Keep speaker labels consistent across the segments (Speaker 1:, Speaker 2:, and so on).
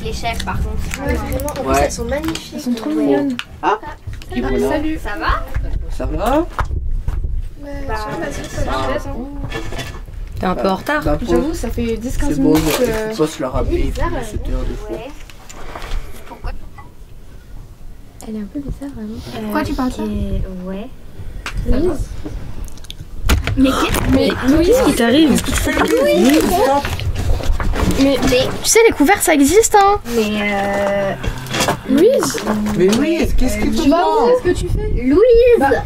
Speaker 1: les chèvres par contre.
Speaker 2: Ouais, vraiment. En plus, elles sont magnifiques.
Speaker 3: Elles sont trop mignonnes.
Speaker 4: Ah, et voilà.
Speaker 3: Salut.
Speaker 1: Ça va?
Speaker 4: Ça va?
Speaker 5: T'es un peu en retard.
Speaker 4: Bah,
Speaker 3: J'avoue, ça fait 10-15
Speaker 4: c'est bon,
Speaker 3: minutes.
Speaker 4: il faut pas se le rappeler, il
Speaker 2: bizarre,
Speaker 4: faut 7 heures de fois.
Speaker 1: Ouais.
Speaker 2: Elle est un peu bizarre, vraiment.
Speaker 3: Pourquoi tu parles ça?
Speaker 1: Ouais.
Speaker 2: Louise.
Speaker 1: Mais
Speaker 5: Qu'est-ce qui t'arrive?
Speaker 3: Mais tu sais, les couverts ça existe, hein. Louise,
Speaker 4: Mais oui, qu'est-ce que tu
Speaker 3: vas
Speaker 4: vois?
Speaker 3: où est-ce que tu fais?
Speaker 1: Louise!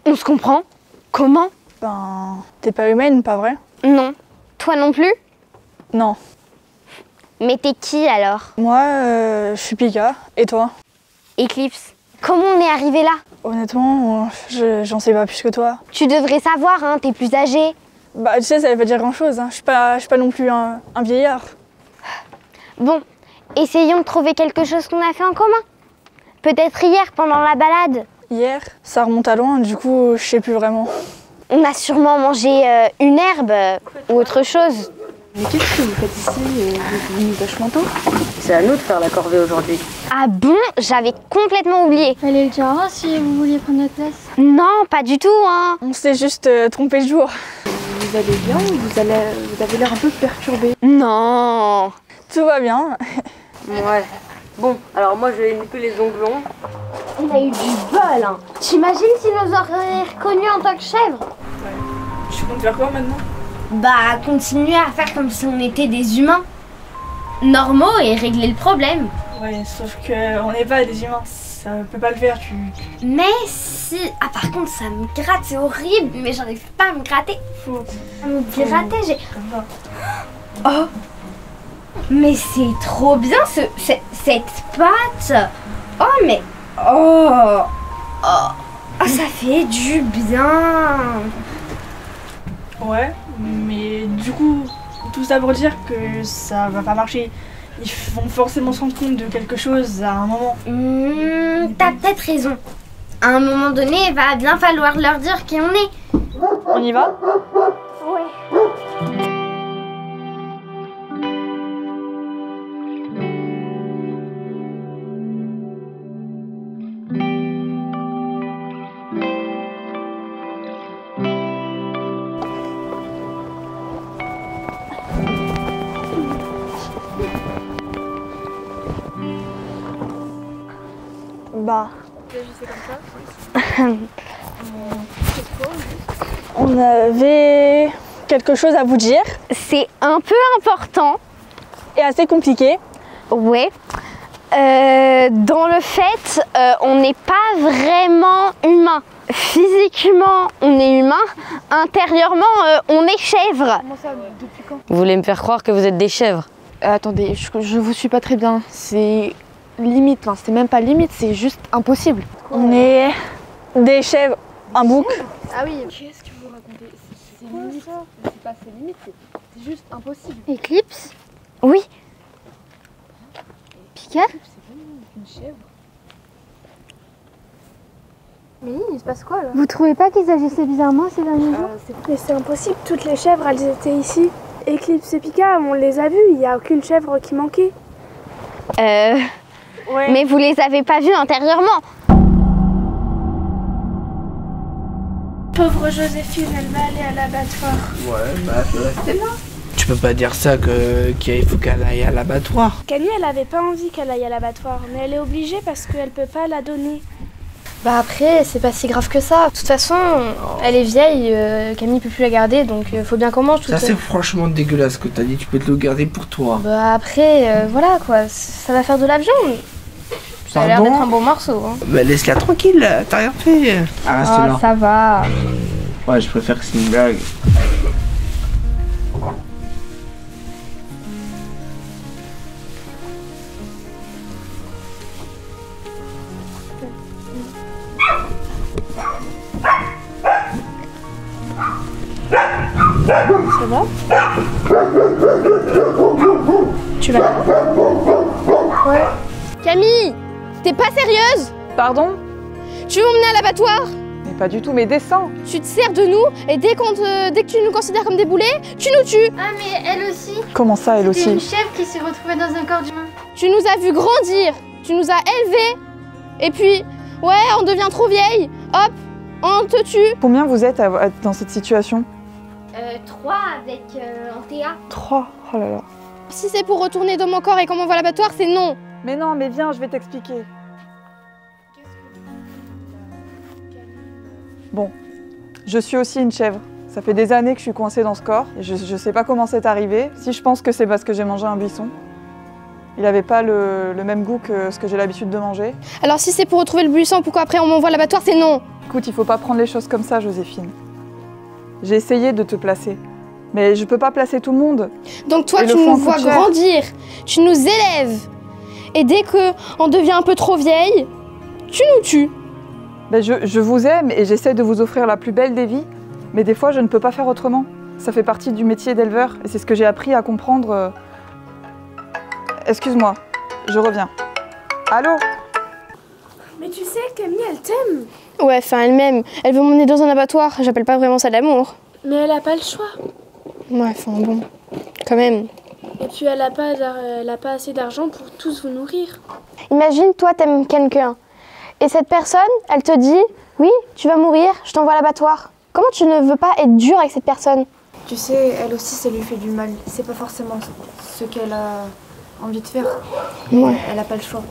Speaker 6: On se comprend? Comment?
Speaker 3: Ben, t'es pas humaine, pas vrai?
Speaker 6: Non. Toi non plus?
Speaker 3: Non.
Speaker 6: Mais t'es qui alors?
Speaker 3: Moi, je suis Pika. Et toi?
Speaker 6: Eclipse. Comment on est arrivé là?
Speaker 3: Honnêtement, j'en sais pas plus que toi.
Speaker 6: Tu devrais savoir, hein, t'es plus âgé.
Speaker 3: Bah, tu sais, ça veut pas dire grand-chose. Hein. Je suis pas non plus un vieillard.
Speaker 6: Bon, essayons de trouver quelque chose qu'on a fait en commun. Peut-être hier pendant la balade.
Speaker 3: Hier, ça remonte à loin, du coup, je sais plus vraiment.
Speaker 6: On a sûrement mangé une herbe ou autre chose.
Speaker 7: Mais qu'est-ce que vous faites ici? Vous venez vachement tôt. C'est à nous de faire la corvée aujourd'hui.
Speaker 6: Ah bon? J'avais complètement oublié.
Speaker 2: Fallait le dire si vous vouliez prendre notre place.
Speaker 6: Non, pas du tout, hein.
Speaker 3: On s'est juste trompé de jour.
Speaker 7: Vous allez bien ou vous avez l'air un peu perturbé?
Speaker 6: Non.
Speaker 3: Tout va bien.
Speaker 7: Ouais. Bon, alors moi je vais limper les onglons.
Speaker 6: On a eu du bol, hein. T'imagines s'ils nous auraient reconnus en tant que chèvres?
Speaker 3: Tu comptes faire quoi maintenant?
Speaker 1: Bah, continuer à faire comme si on était des humains normaux et régler le problème.
Speaker 3: Ouais, sauf qu'on n'est pas des humains. Ça peut pas le faire,
Speaker 1: Mais si... Ah, par contre, ça me gratte, c'est horrible, mais j'arrive pas à me gratter.
Speaker 3: Faut...
Speaker 1: À me gratter, j'ai...
Speaker 3: Comme ça.
Speaker 1: Oh! Mais c'est trop bien, cette pâte! Oh, mais... Oh! Oh, ça fait du bien!
Speaker 3: Ouais, mais du coup, tout ça pour dire que ça va pas marcher. Ils vont forcément se rendre compte de quelque chose à un moment.
Speaker 1: T'as peut-être raison. À un moment donné, il va bien falloir leur dire qui on est.
Speaker 3: On y va?
Speaker 1: Ouais.
Speaker 3: Bah. On avait quelque chose à vous dire
Speaker 6: C'est un peu important.
Speaker 3: et assez compliqué.
Speaker 6: Ouais. Dans le fait, on n'est pas vraiment humain. Physiquement, on est humain. Intérieurement, on est chèvre.
Speaker 7: Comment ça, depuis quand?
Speaker 5: Vous voulez me faire croire que vous êtes des chèvres?
Speaker 7: Attendez, je vous suis pas très bien. C'est limite, enfin, c'est même pas limite, c'est juste impossible.
Speaker 3: On est des chèvres, un bouc.
Speaker 7: Ah oui. Qu'est-ce que vous racontez? C'est limite. C'est pas c'est limite, c'est juste impossible.
Speaker 2: Eclipse?
Speaker 6: Oui.
Speaker 2: Pika?
Speaker 7: C'est vraiment une chèvre.
Speaker 2: Mais il se passe quoi là?
Speaker 6: Vous trouvez pas qu'ils agissaient bizarrement ces derniers jours?
Speaker 8: Mais c'est impossible, toutes les chèvres elles étaient ici. Eclipse et Pika, on les a vues, il n'y a aucune chèvre qui manquait.
Speaker 3: Ouais.
Speaker 6: Mais vous les avez pas vus antérieurement.
Speaker 8: Pauvre Joséphine, elle va aller à l'abattoir.
Speaker 4: Ouais, bah elle peut rester là. Tu peux pas dire ça qu'il faut qu'elle aille à l'abattoir.
Speaker 8: Camille, elle avait pas envie qu'elle aille à l'abattoir, mais elle est obligée parce qu'elle peut pas la donner.
Speaker 2: Bah après, c'est pas si grave que ça. De toute façon, elle est vieille, Camille peut plus la garder, donc faut bien qu'on mange tout
Speaker 4: Ça c'est franchement dégueulasse ce que t'as dit, tu peux te le garder pour toi.
Speaker 2: Bah après, voilà quoi, ça va faire de la viande. Ça a l'air d'être un bon morceau. Hein.
Speaker 4: Bah laisse-la tranquille, t'as rien fait. Ah, reste là.
Speaker 2: Ça va.
Speaker 4: Ouais, je préfère que c'est une blague.
Speaker 2: Ça va? Tu vas?
Speaker 6: Ouais. Camille, t'es pas sérieuse?
Speaker 7: Pardon?
Speaker 6: Tu veux m'emmener à l'abattoir?
Speaker 7: Mais pas du tout, mais descends.
Speaker 6: Tu te sers de nous et dès que tu nous considères comme des boulets, tu nous tues.
Speaker 2: Ah mais elle aussi.
Speaker 7: Comment ça, elle
Speaker 2: C'est une
Speaker 7: aussi?
Speaker 2: chèvre qui s'est retrouvée dans un corps d'humain.
Speaker 6: Tu nous as vu grandir, tu nous as élevés. Et puis, ouais, on devient trop vieille. Hop, on te tue.
Speaker 7: Combien vous êtes dans cette situation?
Speaker 1: 3 avec Antea.
Speaker 7: 3. Oh là là.
Speaker 6: Si c'est pour retourner dans mon corps et qu'on m'envoie à l'abattoir, c'est non.
Speaker 7: Mais non, mais viens, je vais t'expliquer. Bon, je suis aussi une chèvre. Ça fait des années que je suis coincée dans ce corps. Et je sais pas comment c'est arrivé. Si je pense que c'est parce que j'ai mangé un buisson. Il avait pas le même goût que ce que j'ai l'habitude de manger.
Speaker 6: Alors si c'est pour retrouver le buisson, pourquoi après on m'envoie à l'abattoir, c'est non.
Speaker 7: Écoute, il faut pas prendre les choses comme ça, Joséphine. J'ai essayé de te placer. Mais je peux pas placer tout le monde.
Speaker 6: Donc toi,
Speaker 7: Et
Speaker 6: tu
Speaker 7: le foin
Speaker 6: nous vois
Speaker 7: coûte cher.
Speaker 6: grandir, tu nous élèves. Et dès qu'on devient un peu trop vieille, tu nous tues.
Speaker 7: Ben je vous aime et j'essaie de vous offrir la plus belle des vies. Mais des fois, je ne peux pas faire autrement. Ça fait partie du métier d'éleveur. Et c'est ce que j'ai appris à comprendre. Excuse-moi, je reviens. Allô?
Speaker 8: Mais tu sais, Camille, elle t'aime.
Speaker 6: Ouais, enfin elle-même, elle veut m'emmener dans un abattoir. J'appelle pas vraiment ça de l'amour.
Speaker 8: Mais elle a pas le choix.
Speaker 6: Ouais, enfin bon, quand même.
Speaker 8: Et puis elle a pas assez d'argent pour tous vous nourrir.
Speaker 6: Imagine, toi, t'aimes quelqu'un. Et cette personne, elle te dit, oui, tu vas mourir, je t'envoie à l'abattoir. Comment tu ne veux pas être dur avec cette personne?
Speaker 2: Tu sais, elle aussi, ça lui fait du mal. C'est pas forcément ce qu'elle a envie de faire.
Speaker 6: Ouais.
Speaker 2: Elle a pas le choix.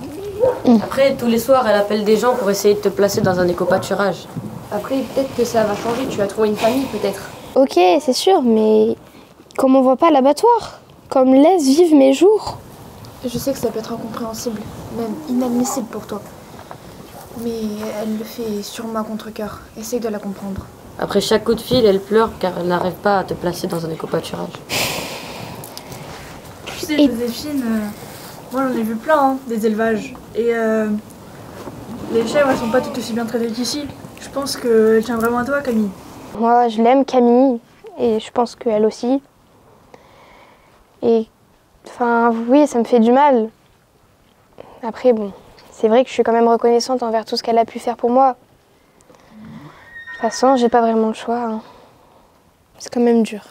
Speaker 5: Après, tous les soirs, elle appelle des gens pour essayer de te placer dans un éco-pâturage.
Speaker 2: Après, peut-être que ça va changer. Tu vas trouver une famille, peut-être.
Speaker 6: Ok, c'est sûr, mais comme on voit pas à l'abattoir, comme laisse vivre mes jours.
Speaker 2: Je sais que ça peut être incompréhensible, même inadmissible pour toi. Mais elle le fait sûrement à contre-cœur. Essaye de la comprendre.
Speaker 5: Après chaque coup de fil, elle pleure car elle n'arrive pas à te placer dans un éco-pâturage.
Speaker 3: Tu sais, Joséphine, moi j'en ai vu plein, hein, des élevages. Et les chèvres, elles sont pas toutes aussi bien traitées qu'ici. Je pense qu'elle tient vraiment à toi, Camille.
Speaker 6: Moi, je l'aime, Camille, et je pense qu'elle aussi. Et, enfin, oui, ça me fait du mal. Après, bon, c'est vrai que je suis quand même reconnaissante envers tout ce qu'elle a pu faire pour moi. De toute façon, j'ai pas vraiment le choix. Hein. C'est quand même dur.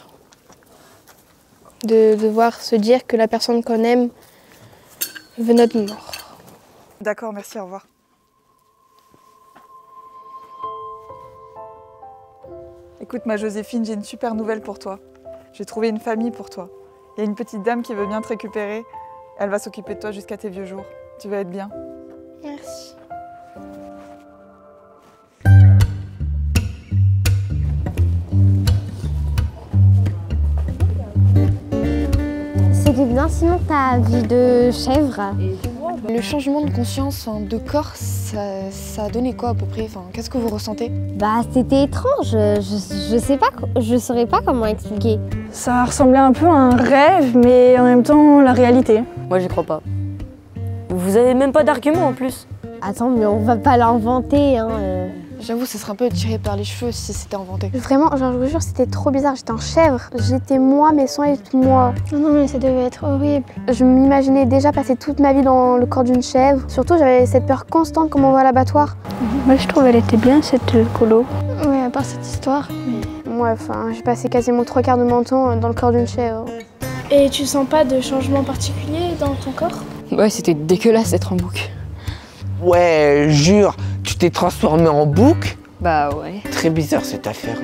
Speaker 6: De devoir se dire que la personne qu'on aime veut notre mort.
Speaker 7: D'accord, merci, au revoir. Écoute, ma Joséphine, j'ai une super nouvelle pour toi. J'ai trouvé une famille pour toi. Il y a une petite dame qui veut bien te récupérer. Elle va s'occuper de toi jusqu'à tes vieux jours. Tu vas être bien.
Speaker 6: Merci.
Speaker 1: C'était bien sinon ta vie de chèvre.
Speaker 7: Le changement de conscience, de corps, ça a donné quoi à peu près? Qu'est-ce que vous ressentez?
Speaker 1: Bah c'était étrange, je sais pas, je saurais pas comment expliquer.
Speaker 8: Ça ressemblait un peu à un rêve, mais en même temps la réalité.
Speaker 5: Moi, j'y crois pas. Vous avez même pas d'argument en plus.
Speaker 1: Attends, mais on va pas l'inventer, hein.
Speaker 7: J'avoue, ce serait un peu tiré par les cheveux si c'était inventé.
Speaker 6: Vraiment, genre, je vous jure, c'était trop bizarre. J'étais en chèvre. J'étais moi, mais sans être moi.
Speaker 2: Non, mais ça devait être horrible.
Speaker 6: Je m'imaginais déjà passer toute ma vie dans le corps d'une chèvre. Surtout, j'avais cette peur constante qu'on m'envoie à l'abattoir.
Speaker 8: Moi je trouve elle était bien cette colo.
Speaker 2: Ouais, à part cette histoire.
Speaker 6: Moi, enfin, j'ai passé quasiment 3/4 de mon temps dans le corps d'une chèvre.
Speaker 8: Et tu sens pas de changement particulier dans ton corps?
Speaker 5: Ouais, c'était dégueulasse d'être en bouc.
Speaker 4: Ouais, jure, tu t'es transformé en bouc?
Speaker 5: Bah ouais.
Speaker 4: Très bizarre cette affaire.